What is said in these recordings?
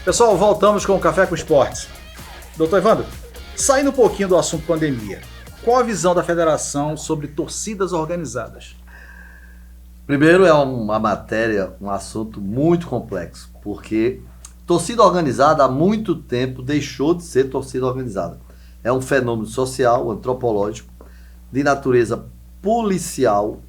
Pessoal, voltamos com o Café com Esportes. Doutor Evandro, saindo um pouquinho do assunto pandemia, qual a visão da federação sobre torcidas organizadas? Primeiro, é uma matéria, um assunto muito complexo, porque torcida organizada há muito tempo deixou de ser torcida organizada. É um fenômeno social, antropológico, de natureza policial,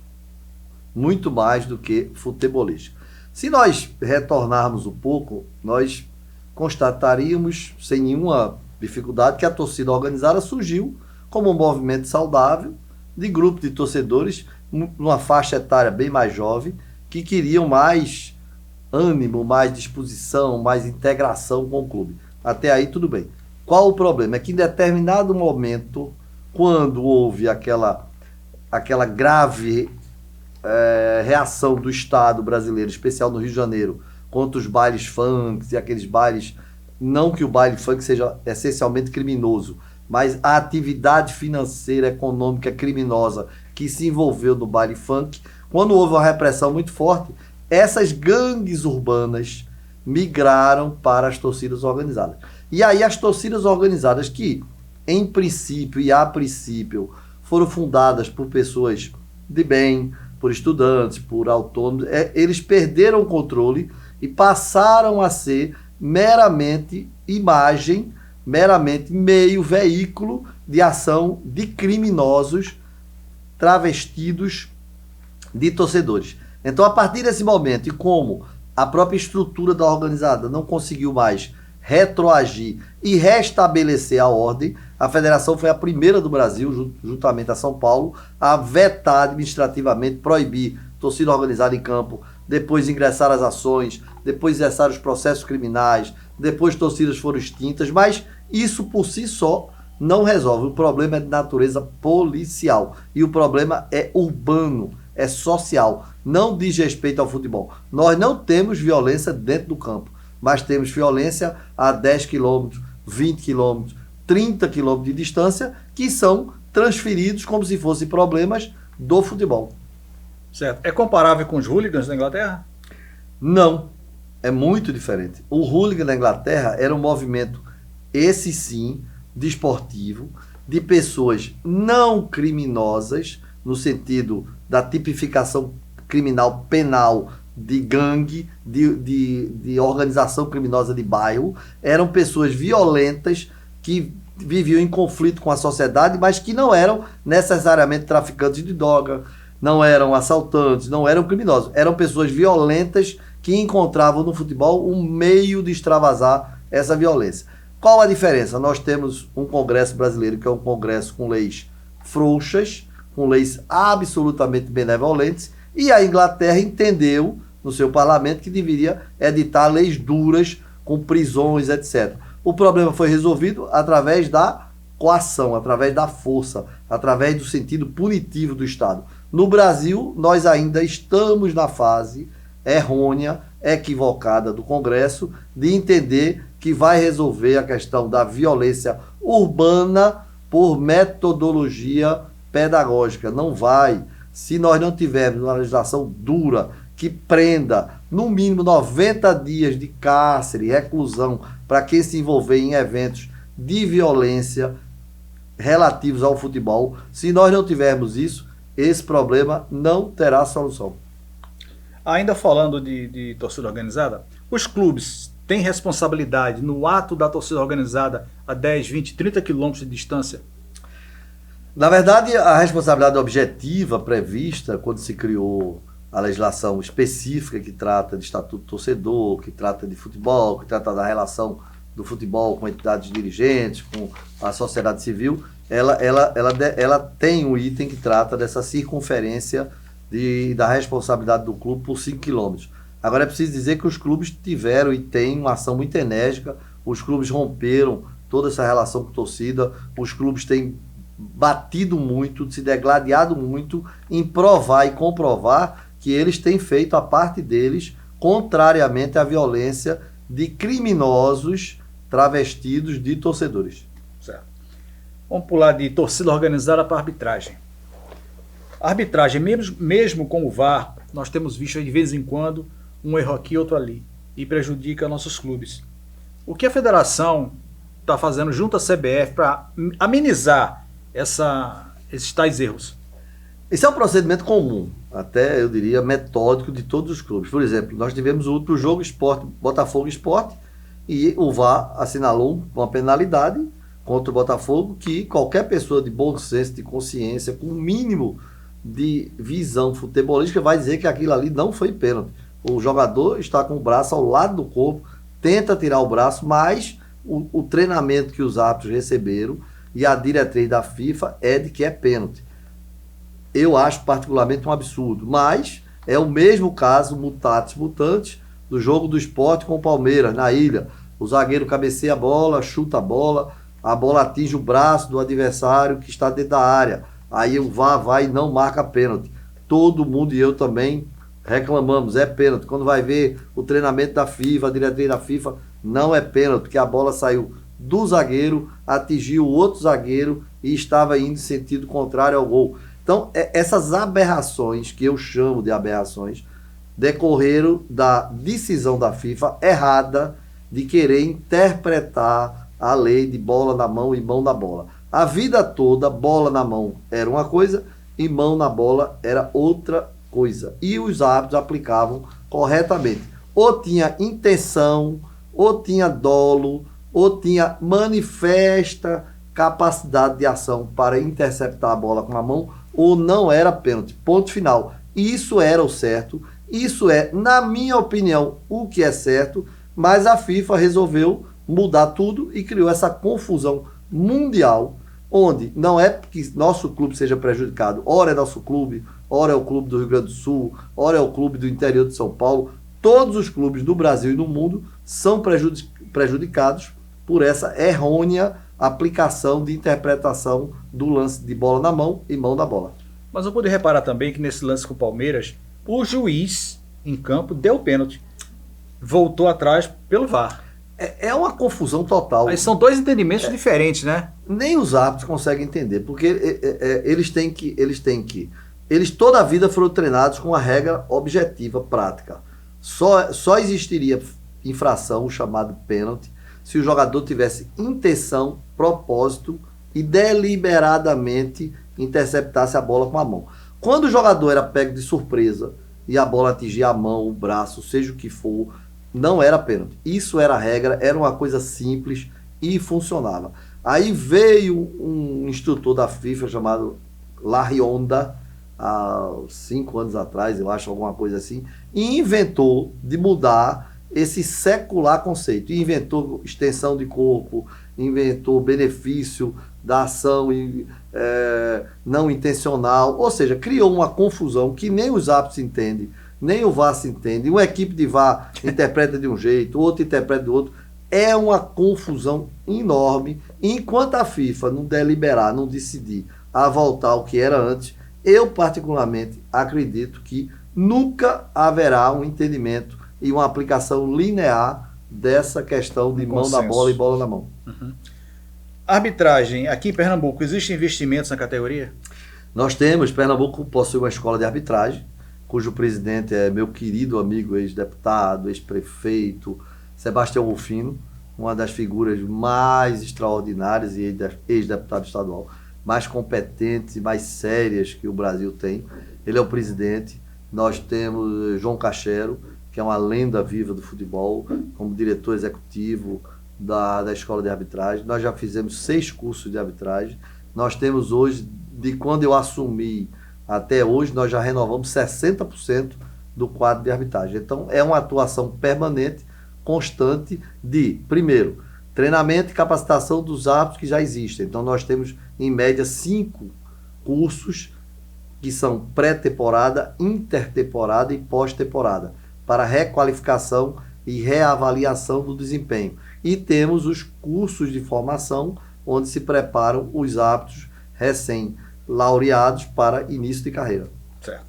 muito mais do que futebolística. Se nós retornarmos um pouco, nós constataríamos, sem nenhuma dificuldade, que a torcida organizada surgiu como um movimento saudável de grupo de torcedores, numa faixa etária bem mais jovem, que queriam mais ânimo, mais disposição, mais integração com o clube. Até aí tudo bem. Qual o problema? É que em determinado momento, quando houve aquela grave reação do Estado brasileiro, especial no Rio de Janeiro, contra os bailes funk e aqueles bailes, não que o baile funk seja essencialmente criminoso, mas a atividade financeira, econômica, criminosa que se envolveu no baile funk, quando houve uma repressão muito forte, essas gangues urbanas migraram para as torcidas organizadas. E aí as torcidas organizadas que, em princípio e a princípio, foram fundadas por pessoas de bem, por estudantes, por autônomos, eles perderam o controle e passaram a ser meramente imagem, meramente meio, veículo de ação de criminosos travestidos de torcedores. Então, a partir desse momento, e como a própria estrutura da organizada não conseguiu mais retroagir e restabelecer a ordem, a federação foi a primeira do Brasil, juntamente a São Paulo, a vetar administrativamente, proibir torcida organizada em campo, depois ingressar as ações, depois ingressar os processos criminais, depois torcidas foram extintas, mas isso por si só não resolve. O problema é de natureza policial e o problema é urbano, é social, não diz respeito ao futebol. Nós não temos violência dentro do campo, mas temos violência a 10 quilômetros, 20 quilômetros, 30 quilômetros de distância, que são transferidos como se fossem problemas do futebol. Certo. É comparável com os hooligans da Inglaterra? Não, é muito diferente. O hooligan da Inglaterra era um movimento, esse sim, desportivo, de pessoas não criminosas, no sentido da tipificação criminal penal de gangue, de organização criminosa de bairro. Eram pessoas violentas que viviam em conflito com a sociedade, mas que não eram necessariamente traficantes de droga, não eram assaltantes, não eram criminosos. Eram pessoas violentas que encontravam no futebol um meio de extravasar essa violência. Qual a diferença? Nós temos um Congresso brasileiro que é um Congresso com leis frouxas, com leis absolutamente benevolentes, e a Inglaterra entendeu no seu parlamento que deveria editar leis duras, com prisões, etc. O problema foi resolvido através da coação, através da força, através do sentido punitivo do Estado. No Brasil, nós ainda estamos na fase errônea, equivocada do Congresso, de entender que vai resolver a questão da violência urbana por metodologia pedagógica. Não vai. Se nós não tivermos uma legislação dura que prenda no mínimo 90 dias de cárcere, reclusão, para quem se envolver em eventos de violência relativos ao futebol, se nós não tivermos isso, esse problema não terá solução. Ainda falando de torcida organizada, os clubes têm responsabilidade no ato da torcida organizada a 10, 20, 30 quilômetros de distância? Na verdade, a responsabilidade objetiva prevista quando se criou a legislação específica que trata de estatuto do torcedor, que trata de futebol, que trata da relação do futebol com entidades dirigentes, com a sociedade civil, ela tem um item que trata dessa circunferência da responsabilidade do clube por 5 quilômetros. Agora é preciso dizer que os clubes tiveram e têm uma ação muito enérgica, os clubes romperam toda essa relação com a torcida, os clubes têm batido muito, se degladiado muito em provar e comprovar que eles têm feito a parte deles, contrariamente à violência de criminosos travestidos de torcedores. Certo. Vamos pular de torcida organizada para arbitragem. A arbitragem, mesmo com o VAR, nós temos visto de vez em quando um erro aqui, outro ali, e prejudica nossos clubes. O que a federação está fazendo junto à CBF para amenizar esses tais erros? Esse é um procedimento comum, até eu diria metódico de todos os clubes. Por exemplo, nós tivemos o último jogo Botafogo Sport, e o VAR assinalou uma penalidade contra o Botafogo que qualquer pessoa de bom senso, de consciência, com o mínimo de visão futebolística vai dizer que aquilo ali não foi pênalti. O jogador está com o braço ao lado do corpo, tenta tirar o braço, mas o treinamento que os árbitros receberam e a diretriz da FIFA é de que é pênalti. Eu acho particularmente um absurdo, mas é o mesmo caso, mutatis mutandis, do jogo do Sport com o Palmeiras, na Ilha. O zagueiro cabeceia a bola, chuta a bola atinge o braço do adversário que está dentro da área. Aí o VAR vai e não marca pênalti. Todo mundo e eu também reclamamos, é pênalti. Quando vai ver o treinamento da FIFA, a diretriz da FIFA, não é pênalti, porque a bola saiu do zagueiro, atingiu o outro zagueiro e estava indo em sentido contrário ao gol. Então, essas aberrações, que eu chamo de aberrações, decorreram da decisão da FIFA errada de querer interpretar a lei de bola na mão e mão na bola. A vida toda, bola na mão era uma coisa e mão na bola era outra coisa. E os árbitros aplicavam corretamente. Ou tinha intenção, ou tinha dolo, ou tinha manifesta capacidade de ação para interceptar a bola com a mão, ou não era pênalti. Ponto final. Isso era o certo. Isso é, na minha opinião, o que é certo, mas a FIFA resolveu mudar tudo e criou essa confusão mundial, onde não é que nosso clube seja prejudicado. Ora é nosso clube, ora é o clube do Rio Grande do Sul, ora é o clube do interior de São Paulo. Todos os clubes do Brasil e do mundo são prejudicados por essa errônea aplicação de interpretação do lance de bola na mão e mão na bola. Mas eu pude reparar também que nesse lance com o Palmeiras, o juiz em campo deu pênalti. Voltou atrás pelo VAR. É uma confusão total. Mas são dois entendimentos diferentes, né? Nem os árbitros conseguem entender, porque eles toda a vida foram treinados com uma regra objetiva, prática. Só existiria infração, chamado pênalti, se o jogador tivesse intenção, propósito e deliberadamente interceptasse a bola com a mão. Quando o jogador era pego de surpresa e a bola atingia a mão, o braço, seja o que for, não era pênalti. Isso era a regra, era uma coisa simples e funcionava. Aí veio um instrutor da FIFA chamado Larionda, há 5 anos atrás, eu acho, alguma coisa assim, e inventou de mudar esse secular conceito. E inventou extensão de corpo, inventou benefício da ação não intencional, ou seja, criou uma confusão que nem os árbitros entendem, nem o VAR se entende, uma equipe de VAR interpreta de um jeito, outro interpreta do outro. É uma confusão enorme. Enquanto a FIFA não deliberar, não decidir a voltar ao que era antes, eu particularmente acredito que nunca haverá um entendimento e uma aplicação linear dessa questão de mão na bola e bola na mão. Uhum. Arbitragem, aqui em Pernambuco, existem investimentos na categoria? Nós temos, Pernambuco possui uma escola de arbitragem, cujo presidente é meu querido amigo, ex-deputado, ex-prefeito, Sebastião Rufino, uma das figuras mais extraordinárias e ex-deputado estadual, mais competentes e mais sérias que o Brasil tem. Ele é o presidente. Nós temos João Cachero, que é uma lenda viva do futebol, como diretor executivo da escola de arbitragem. Nós já fizemos 6 cursos de arbitragem. Nós temos hoje, de quando eu assumi até hoje, nós já renovamos 60% do quadro de arbitragem. Então, é uma atuação permanente, constante de, primeiro, treinamento e capacitação dos árbitros que já existem. Então, nós temos, em média, 5 cursos que são pré-temporada, intertemporada e pós-temporada, para requalificação e reavaliação do desempenho. E temos os cursos de formação, onde se preparam os árbitros recém-laureados para início de carreira. Certo.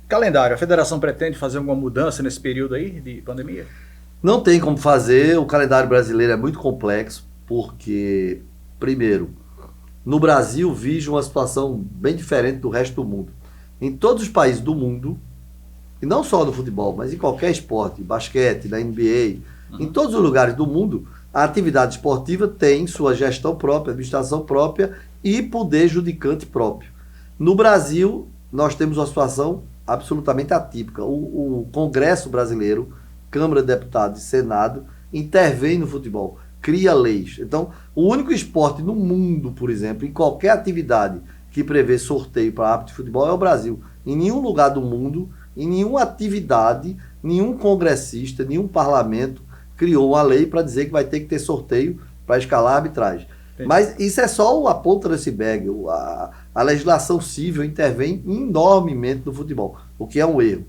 Calendário, a federação pretende fazer alguma mudança nesse período aí de pandemia? Não tem como fazer, o calendário brasileiro é muito complexo, porque, primeiro, no Brasil vige uma situação bem diferente do resto do mundo. Em todos os países do mundo, e não só no futebol, mas em qualquer esporte, basquete, na NBA, Em todos os lugares do mundo, a atividade esportiva tem sua gestão própria, administração própria e poder judicante próprio. No Brasil, nós temos uma situação absolutamente atípica. O Congresso brasileiro, Câmara de Deputados e Senado, intervém no futebol, cria leis. Então, o único esporte no mundo, por exemplo, em qualquer atividade que prevê sorteio para árbitro de futebol é o Brasil. Em nenhum lugar do mundo, em nenhuma atividade, nenhum congressista, nenhum parlamento criou uma lei para dizer que vai ter que ter sorteio para escalar a arbitragem. Entendi. Mas isso é só a ponta do iceberg. A legislação civil intervém enormemente no futebol, o que é um erro.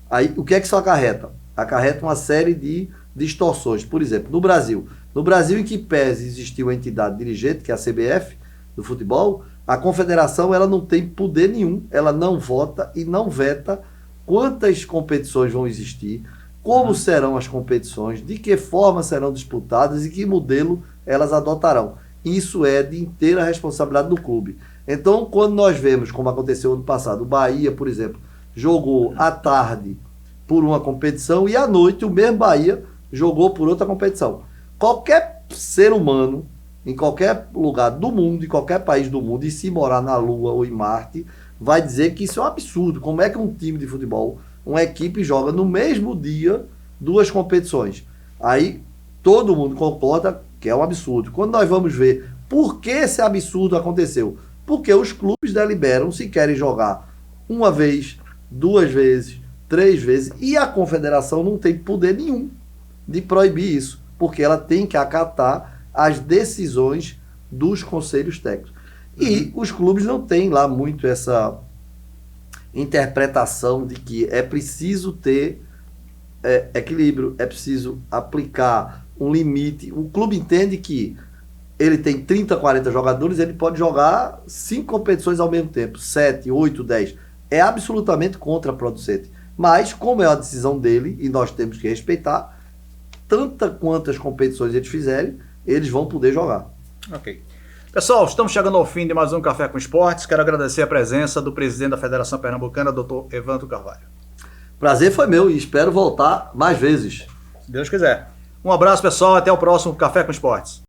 Aí, o que é que isso acarreta? Acarreta uma série de distorções. Por exemplo, no Brasil, em que pese existiu a entidade dirigente, que é a CBF, do futebol, a confederação ela não tem poder nenhum, ela não vota e não veta quantas competições vão existir, como serão as competições, de que forma serão disputadas e que modelo elas adotarão. Isso é de inteira responsabilidade do clube. Então, quando nós vemos, como aconteceu ano passado, o Bahia, por exemplo, jogou à tarde por uma competição e à noite o mesmo Bahia jogou por outra competição. Qualquer ser humano, em qualquer lugar do mundo, em qualquer país do mundo, e se morar na Lua ou em Marte, vai dizer que isso é um absurdo. Como é que um time de futebol, uma equipe, joga no mesmo dia duas competições? Aí todo mundo concorda que é um absurdo. Quando nós vamos ver por que esse absurdo aconteceu, porque os clubes deliberam se querem jogar uma vez, duas vezes, três vezes, e a confederação não tem poder nenhum de proibir isso, porque ela tem que acatar as decisões dos conselhos técnicos. E os clubes não têm lá muito essa interpretação de que é preciso ter equilíbrio, é preciso aplicar um limite. O clube entende que ele tem 30, 40 jogadores, ele pode jogar 5 competições ao mesmo tempo, 7, 8, 10. É absolutamente contraproducente. Mas, como é a decisão dele, e nós temos que respeitar, tantas quantas competições eles fizerem, eles vão poder jogar. Ok. Pessoal, estamos chegando ao fim de mais um Café com Esportes. Quero agradecer a presença do presidente da Federação Pernambucana, Dr. Evandro Carvalho. Prazer foi meu e espero voltar mais vezes. Se Deus quiser. Um abraço, pessoal. Até o próximo Café com Esportes.